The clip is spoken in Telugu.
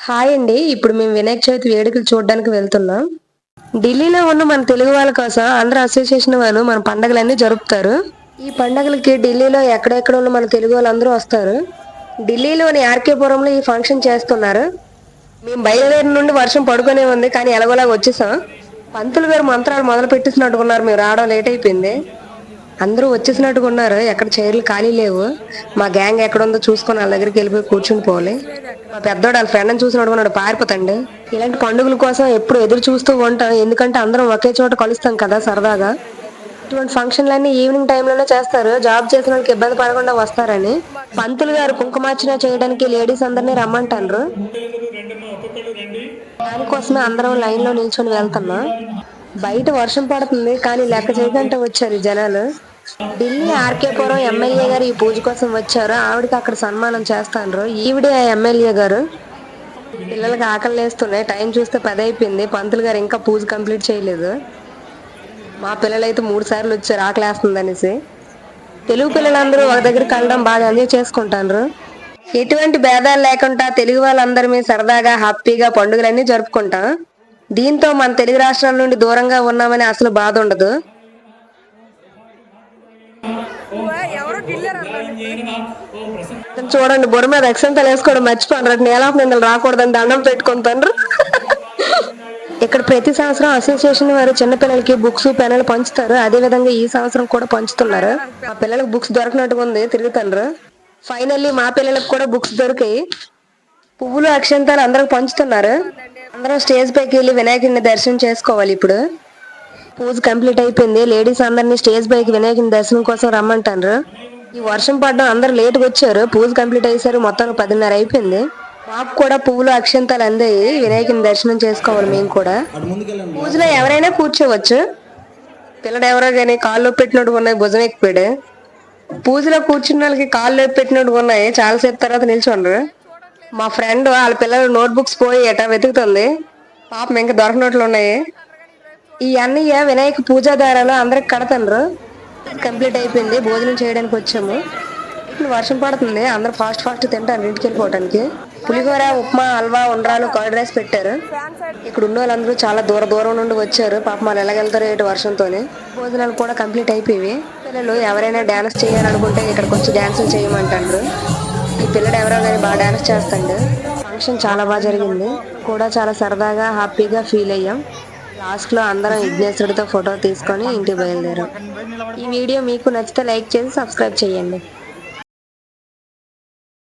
హాయ్ అండి. ఇప్పుడు మేము వినాయక చవితి వేడుకలు చూడడానికి వెళ్తున్నాం. ఢిల్లీలో ఉన్న మన తెలుగు వాళ్ళ కోసం ఆంధ్ర అసోసియేషన్ వాళ్ళు మన పండగలన్నీ జరుపుతారు. ఈ పండగలకి ఢిల్లీలో ఎక్కడెక్కడ ఉన్న మన తెలుగు వాళ్ళందరూ వస్తారు. ఢిల్లీలోని ఆర్కే పురంలో ఈ ఫంక్షన్ చేస్తున్నారు. మేము బయలుదేరిన నుండి వర్షం పడుకునే ఉంది, కానీ ఎలాగోలాగా వచ్చేసాం. పంతులు గారు మంత్రాలు మొదలు పెట్టేసినట్టుకున్నారు. మేము రావడం లేట్ అయిపోయింది. అందరూ వచ్చేసినట్టుగా ఉన్నారు. ఎక్కడ చైర్లు ఖాళీ లేవు. మా గ్యాంగ్ ఎక్కడ ఉందో చూసుకొని వాళ్ళ దగ్గరికి వెళ్ళిపోయి కూర్చుని పోవాలి. మా పెద్దోడు వాళ్ళ ఫ్రెండ్ని చూసినట్టుకున్నాడు, పారిపోతండి. ఇలాంటి పండుగల కోసం ఎప్పుడు ఎదురు చూస్తూ ఉంటాం, ఎందుకంటే అందరం ఒకే చోట కలుస్తాం కదా సరదాగా. ఇటువంటి ఫంక్షన్లన్నీ ఈవినింగ్ టైంలోనే చేస్తారు, జాబ్ చేసిన వాళ్ళకి ఇబ్బంది పడకుండా వస్తారని. పంతులు గారు కుంకుమార్చన చేయడానికి లేడీస్ అందరినీ రమ్మంటారు. దానికోసమే అందరం లైన్ లో నిల్చొని వెళ్తున్నాం. బయట వర్షం పడుతుంది, కానీ లెక్క చేయకుండా వచ్చారు ఈ జనాలు. ఢిల్లీ ఆర్కేపురం ఎమ్మెల్యే గారు ఈ పూజ కోసం వచ్చారు. ఆవిడకి అక్కడ సన్మానం చేస్తాను. ఈవిడే ఆ ఎమ్మెల్యే గారు. పిల్లలకి ఆకలి వేస్తున్నాయి. టైం చూస్తే 10 అయిపోయింది. పంతులు గారు ఇంకా పూజ కంప్లీట్ చేయలేదు. మా పిల్లలైతే 3 సార్లు వచ్చారు ఆకలి వేస్తుంది అనేసి. తెలుగు పిల్లలందరూ ఒక దగ్గర కలడం బాగా ఎంజాయ్ చేసుకుంటారు. ఎటువంటి భేదాలు లేకుండా తెలుగు వాళ్ళందరమే సరదాగా హ్యాపీగా పండుగలన్నీ జరుపుకుంటాం. దీంతో మన తెలుగు రాష్ట్రాల నుండి దూరంగా ఉన్నామని అసలు బాధ ఉండదు. చూడండి, బుర్ర మీద అక్షంతలు వేసుకోవడం మర్చిపోయినారు. నేలాప నిందలు రాకూడదని దండం పెట్టుకుంటారు. ఇక్కడ ప్రతి సంవత్సరం అసోసియేషన్ వారు చిన్నపిల్లలకి బుక్స్ పెన్నులు పంచుతారు. అదే విధంగా ఈ సంవత్సరం కూడా పంచుతున్నారు. మా పిల్లలకు బుక్స్ దొరకనట్టుగా ఉంది, తిరుగుతారు. ఫైనల్లీ మా పిల్లలకు కూడా బుక్స్ దొరికాయి. పువ్వులు అక్షంతాలు అందరికి పంచుతున్నారు. అందరం స్టేజ్ పైకి వెళ్ళి వినాయకుడిని దర్శనం చేసుకోవాలి. ఇప్పుడు పూజ కంప్లీట్ అయిపోయింది. లేడీస్ అందరినీ స్టేజ్ పైకి వినాయకుని దర్శనం కోసం రమ్మంటారు. ఈ వర్షం పడడం అందరు లేటుగా వచ్చారు. పూజ కంప్లీట్ అయ్యేసరికి మొత్తం 10:30 అయిపోయింది. మాకు కూడా పువ్వులు అక్షంతాలు అందాయి. వినాయకుని దర్శనం చేసుకోవాలి. మేము కూడా పూజలో ఎవరైనా కూర్చోవచ్చు. పిల్లడు ఎవరో కానీ కాళ్ళు పెట్టినట్టు ఉన్నాయి, భుజం ఎక్కిపోయాడు. పూజలో కూర్చున్న వాళ్ళకి కాళ్ళు పెట్టినట్టు ఉన్నాయి. చాలాసేపు తర్వాత నిల్చుండ్రు. మా ఫ్రెండ్ వాళ్ళ పిల్లలు నోట్బుక్స్ పోయి ఎటా వెతుకుతుంది. పాపం ఇంకా దొరకనట్లు ఉన్నాయి. ఈ అన్నయ్య వినాయక పూజాదారాలు అందరికి కడతారు. కంప్లీట్ అయిపోయింది. భోజనం చేయడానికి వచ్చాము. వర్షం పడుతుంది. అందరు ఫాస్ట్ తింటారు ఇంటికి వెళ్ళిపోవటానికి. పులిహోర, ఉప్మా, హల్వా, ఉండ్రాలు, కర్డ్ రైస్ పెట్టారు. ఇక్కడ ఉన్న వాళ్ళందరూ చాలా దూరం నుండి వచ్చారు. పాపం వాళ్ళు ఎలాగెళ్తారో ఇటు వర్షంతోనే. భోజనాలు కూడా కంప్లీట్ అయిపోయి. పిల్లలు ఎవరైనా డాన్స్ చేయాలనుకుంటే ఇక్కడికి వచ్చి డాన్సులు చేయమంటారు. ఈ పిల్లడు ఎవరో కానీ బాగా డాన్స్ చేస్తాడు. ఫంక్షన్ చాలా బాగా జరిగింది. కూడా చాలా సరదాగా హ్యాపీగా ఫీల్ అయ్యాం. లాస్ట్ లో అందరం విఘ్నేశ్వరుడితో ఫోటో తీసుకొని ఇంటికి బయలుదేరాం. ఈ వీడియో మీకు నచ్చితే లైక్ చేసి సబ్స్క్రైబ్ చేయండి.